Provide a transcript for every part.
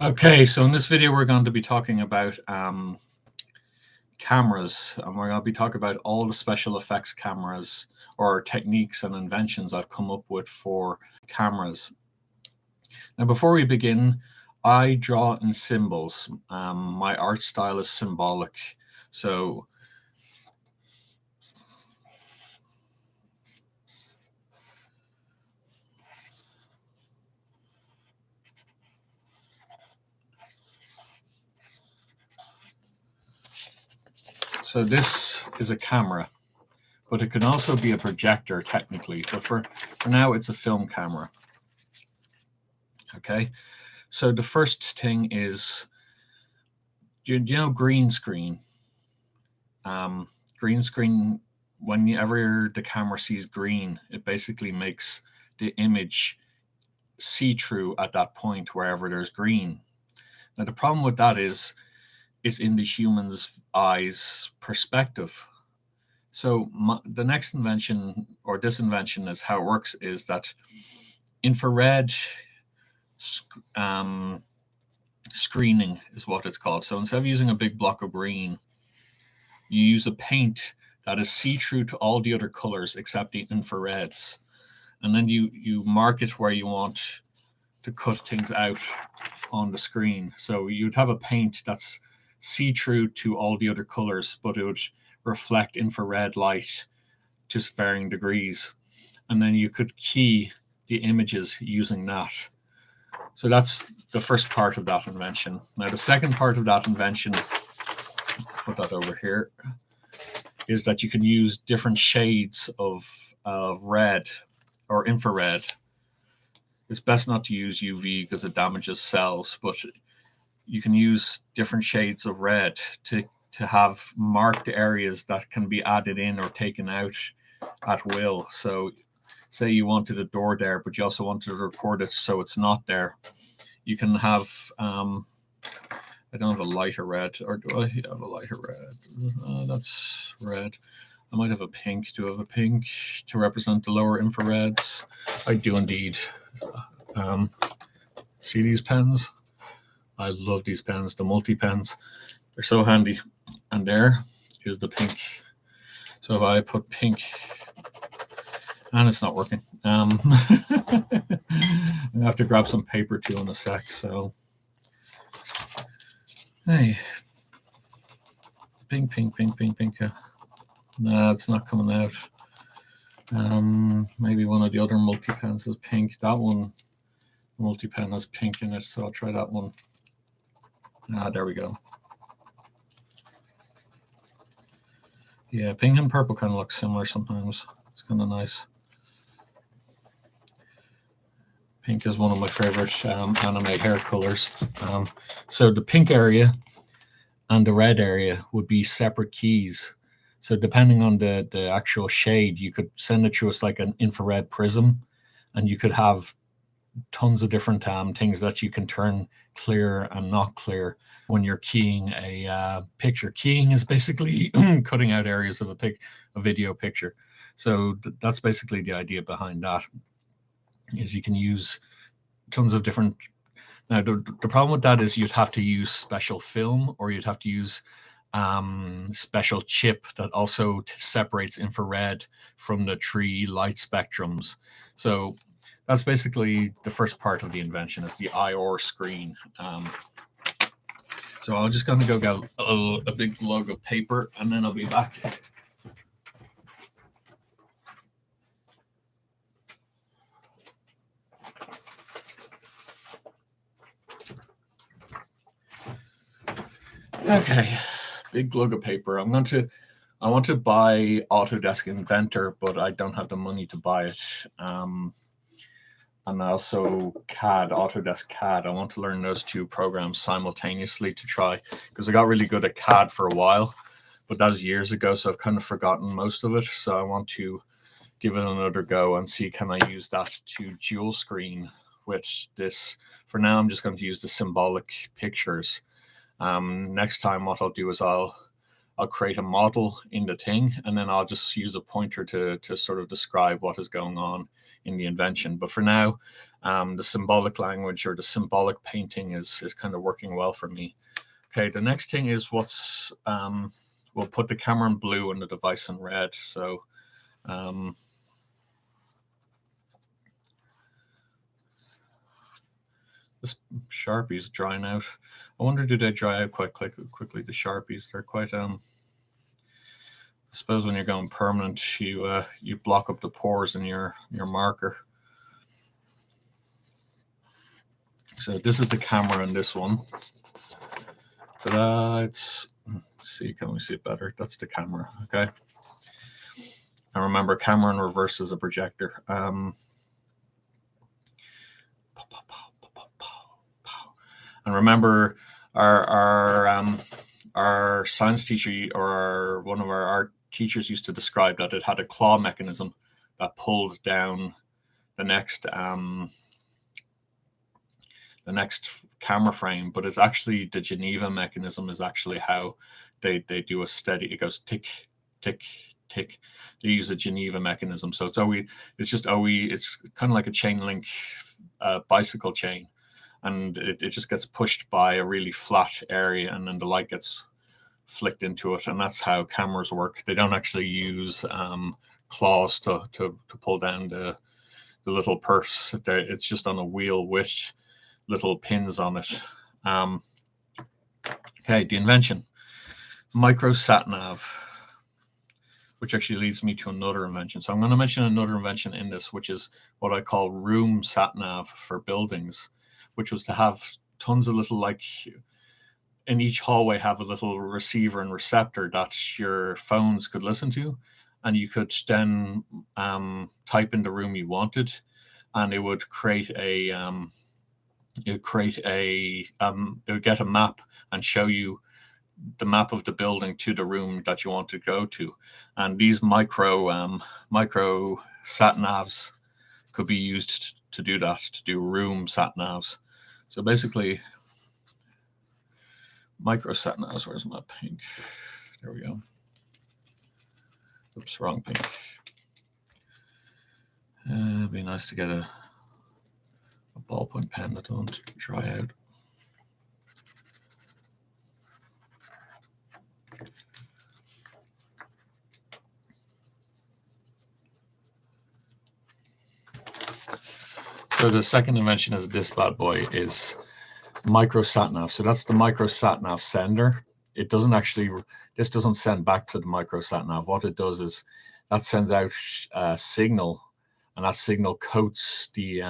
Okay, so in this video we're going to be talking about cameras, and we're going to be talking about all the special effects cameras or techniques and inventions I've come up with for cameras. Now, before we begin, I draw in symbols. My art style is symbolic, so this is a camera, but it can also be a projector technically, but for now it's a film camera. Okay, so the first thing is, do you know green screen? Green screen, whenever the camera sees green, it basically makes the image see-through at that point wherever there's green. Now the problem with that is in the human's eyes perspective. So the next invention, or this invention, is how it works is that infrared screening is what it's called. So instead of using a big block of green, you use a paint that is see-through to all the other colors except the infrareds. And then you mark it where you want to cut things out on the screen. So you'd have a paint that's see-through to all the other colors, but it would reflect infrared light to varying degrees. And then you could key the images using that. So that's the first part of that invention. Now the second part of that invention, put that over here, is that you can use different shades of red or infrared. It's best not to use UV because it damages cells, but you can use different shades of red to have marked areas that can be added in or taken out at will. So say you wanted a door there, but you also wanted to record it so it's not there. You can have, I don't have a lighter red, or do I have a lighter red? That's red. I might have a pink. Do I have a pink to represent the lower infrareds? I do indeed. See these pens? I love these pens, the multi-pens. They're so handy. And there is the pink. So if I put pink, and it's not working. I'm gonna have to grab some paper too in a sec. So, hey, pink. Nah, it's not coming out. Maybe one of the other multi-pens is pink. That one, multi-pen has pink in it, so I'll try that one. There we go. Yeah, pink and purple kind of look similar sometimes. It's kind of nice. Pink is one of my favorite anime hair colors. So the pink area and the red area would be separate keys. So depending on the actual shade, you could send it through us like an infrared prism, and you could have tons of different things that you can turn clear and not clear when you're keying a picture. Keying is basically cutting out areas of a video picture. So that's basically the idea behind that, is you can use tons of different. Now the problem with that is you'd have to use special film, or you'd have to use special chip that also separates infrared from the 3 light spectrums. So that's basically the first part of the invention, is the IR screen. So I'm just going to go get a big log of paper, and then I'll be back. Okay, big log of paper. I want to buy Autodesk Inventor, but I don't have the money to buy it. And also CAD, Autodesk CAD. I want to learn those 2 programs simultaneously to try, because I got really good at CAD for a while, but that was years ago, so I've kind of forgotten most of it. So I want to give it another go and see, can I use that to dual screen with this. For now, I'm just going to use the symbolic pictures. Next time what I'll do is I'll I'll create a model in the thing, and then I'll just use a pointer to sort of describe what is going on in the invention. But for now, the symbolic language or the symbolic painting is kind of working well for me. Okay, the next thing is we'll put the camera in blue and the device in red. So this Sharpie's drying out. I wonder, do they dry out quite quickly? The Sharpies, they're quite I suppose when you're going permanent, you block up the pores in your marker. So this is the camera in this one. But can we see it better? That's the camera. Okay. And remember, camera in reverse is a projector. And remember, our science teacher or one of our art teachers used to describe that it had a claw mechanism that pulled down the next camera frame, but it's actually the Geneva mechanism is actually how they do a steady. It goes tick, tick, tick. They use a Geneva mechanism, so it's kind of like a chain link bicycle chain, and it just gets pushed by a really flat area, and then the light gets flicked into it, and that's how cameras work. They don't actually use claws to pull down the little perfs. It's just on a wheel with little pins on it. Okay, the invention, micro sat nav, which actually leads me to another invention. So I'm going to mention another invention in this, which is what I call room sat nav for buildings, which was to have tons of little, like in each hallway, have a little receiver and receptor that your phones could listen to, and you could then type in the room you wanted, and it would create a it would get a map and show you the map of the building to the room that you want to go to. And these micro sat navs could be used to do that, to do room sat navs. So basically, micro sat navs. Where's my pink? There we go. Oops, wrong pink. It'd be nice to get a ballpoint pen that don't dry out. So the second invention is this bad boy, is micro sat nav. So that's the micro sat nav sender. It doesn't actually, this doesn't send back to the micro sat nav. What it does is that sends out a signal, and that signal coats the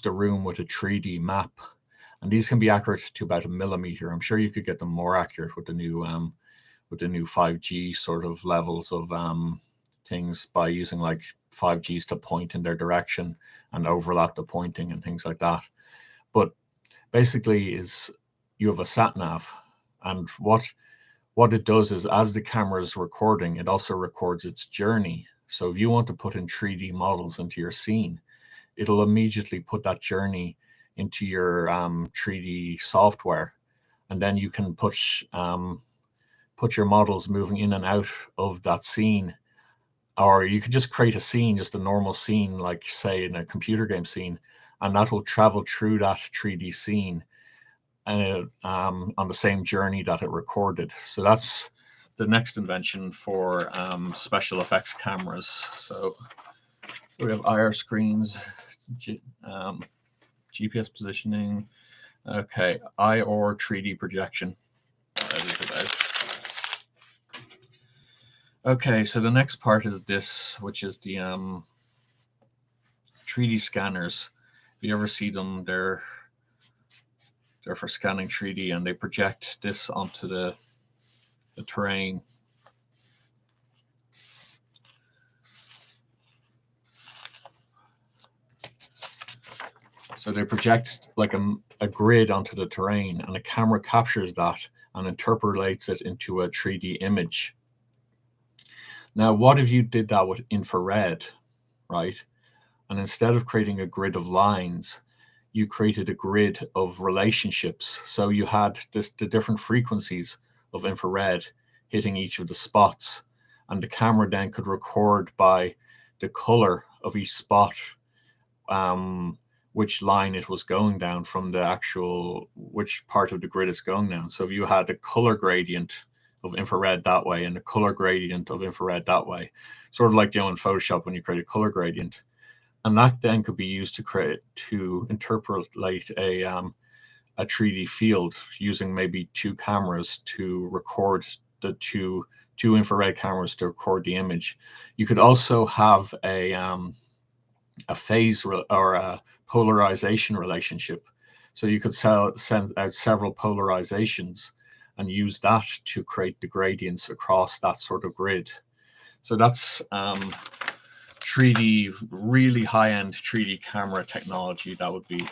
room with a 3D map. And these can be accurate to about 1 millimeter. I'm sure you could get them more accurate with the new 5G sort of levels of things, by using like 5Gs to point in their direction and overlap the pointing and things like that. But basically is you have a sat nav, and what it does is, as the camera is recording, it also records its journey. So if you want to put in 3D models into your scene, it'll immediately put that journey into your 3D software, and then you can put your models moving in and out of that scene. Or you could just create a scene, just a normal scene, like say in a computer game scene, and that will travel through that 3D scene and on the same journey that it recorded. So that's the next invention for special effects cameras. So we have IR screens, GPS positioning. Okay, IR 3D projection. Okay, so the next part is this, which is the 3D scanners. If you ever see them, they're for scanning 3D, and they project this onto the terrain. So they project like a grid onto the terrain, and a camera captures that and interpolates it into a 3D image. Now, what if you did that with infrared, right? And instead of creating a grid of lines, you created a grid of relationships. So you had the different frequencies of infrared hitting each of the spots. And the camera then could record by the color of each spot which line it was going down from the actual, which part of the grid it's going down. So if you had a color gradient of infrared that way and a color gradient of infrared that way, sort of like in Photoshop when you create a color gradient, and that then could be used to interpolate a 3D field using maybe two cameras to record the two infrared cameras to record the image. You could also have a phase or a polarization relationship. So you could send out several polarizations and use that to create the gradients across that sort of grid. So that's 3D, really high-end 3D camera technology. That would be.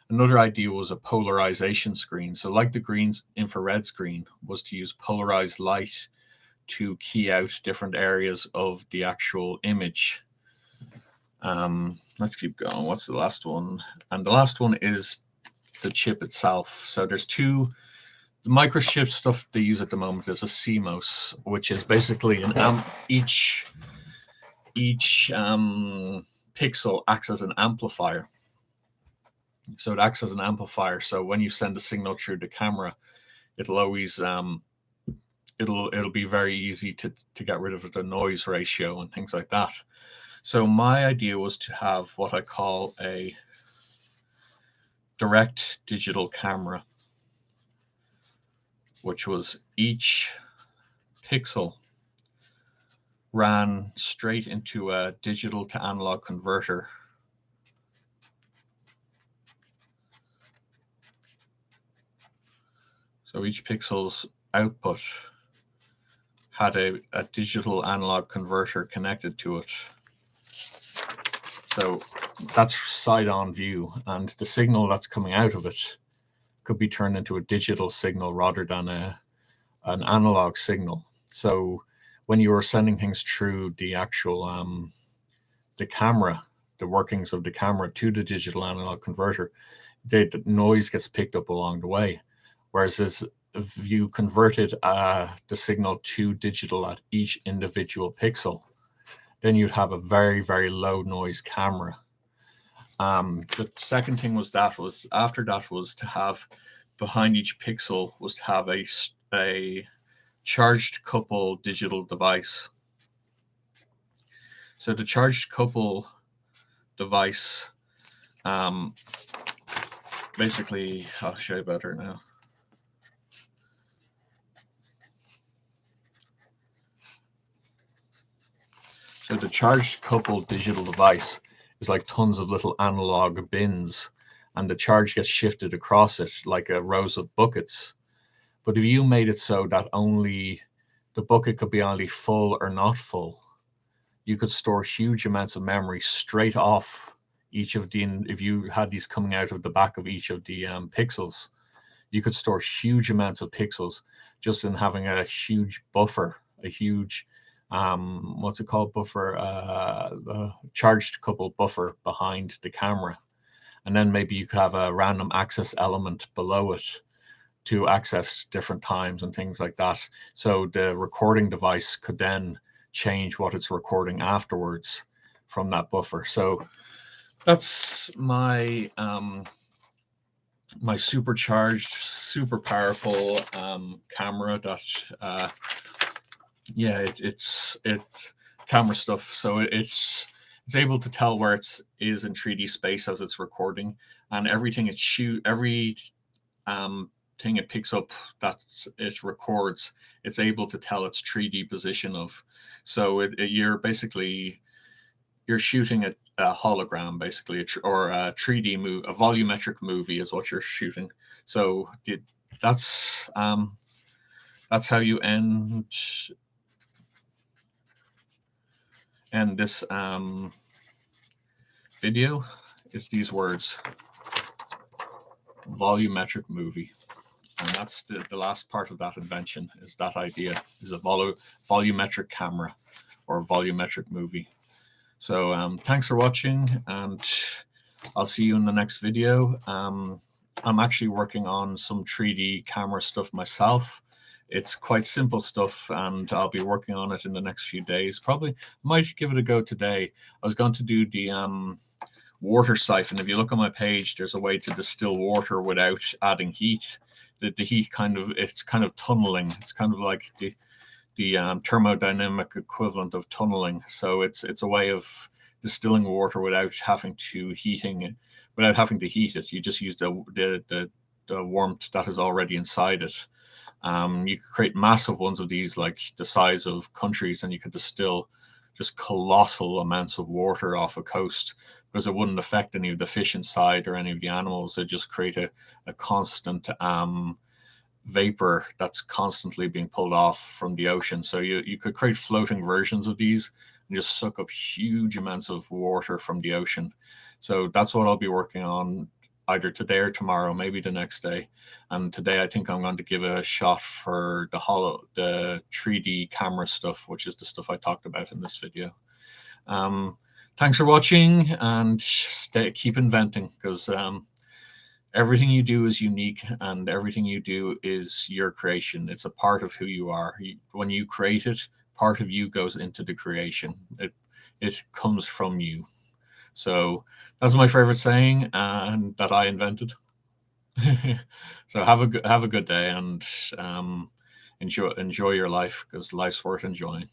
Another idea was a polarization screen. So like the green infrared screen was to use polarized light to key out different areas of the actual image. Let's keep going. What's the last one? And the last one is the chip itself. So there's the microchip stuff they use at the moment is a CMOS, which is basically each pixel acts as an amplifier. So it acts as an amplifier. So when you send a signal through the camera, it'll always it'll be very easy to get rid of the noise ratio and things like that. So my idea was to have what I call a direct digital camera, which was each pixel ran straight into a digital to analog converter. So each pixel's output had a digital analog converter connected to it. So that's side-on view, and the signal that's coming out of it could be turned into a digital signal rather than an analog signal. So when you were sending things through the actual the camera, the workings of the camera to the digital analog converter, the noise gets picked up along the way. Whereas if you converted the signal to digital at each individual pixel, then you'd have a very, very low noise camera. The second thing was after that was to have behind each pixel was to have a charged couple digital device. So the charged couple device, basically, I'll show you better now. So the charged coupled digital device is like tons of little analog bins, and the charge gets shifted across it like a rows of buckets. But if you made it so that only the bucket could be only full or not full, you could store huge amounts of memory straight off each of if you had these coming out of the back of each of the pixels, you could store huge amounts of pixels just in having a huge buffer, a huge what's it called, buffer, charged couple buffer behind the camera. And then maybe you could have a random access element below it to access different times and things like that. So the recording device could then change what it's recording afterwards from that buffer. So that's my my supercharged, super powerful camera that it's camera stuff. So it's able to tell where it is in 3D space as it's recording, and everything thing it picks up that it records, it's able to tell its 3D position of. So you're shooting a hologram, basically, or a 3D movie, a volumetric movie is what you're shooting. So that's how you end this video, is these words: volumetric movie. And that's the last part of that invention, is that idea, is a volumetric camera or volumetric movie. So thanks for watching, and I'll see you in the next video. I'm actually working on some 3D camera stuff myself. It's quite simple stuff, and I'll be working on it in the next few days. Probably might give it a go today. I was going to do the water siphon. If you look on my page, there's a way to distill water without adding heat. The heat it's kind of tunneling. It's kind of like the thermodynamic equivalent of tunneling. So it's a way of distilling water without having to heat it. You just use the warmth that is already inside it. You could create massive ones of these, like the size of countries, and you could distill just colossal amounts of water off a coast, because it wouldn't affect any of the fish inside or any of the animals. It just create a constant vapor that's constantly being pulled off from the ocean. So you could create floating versions of these and just suck up huge amounts of water from the ocean. So that's what I'll be working on either today or tomorrow, maybe the next day. And today I think I'm going to give a shot for the 3D camera stuff, which is the stuff I talked about in this video. Thanks for watching, and keep inventing, because everything you do is unique, and everything you do is your creation. It's a part of who you are. When you create it, part of you goes into the creation. It comes from you. So that's my favorite saying, and that I invented. So have a good day, and enjoy your life, because life's worth enjoying.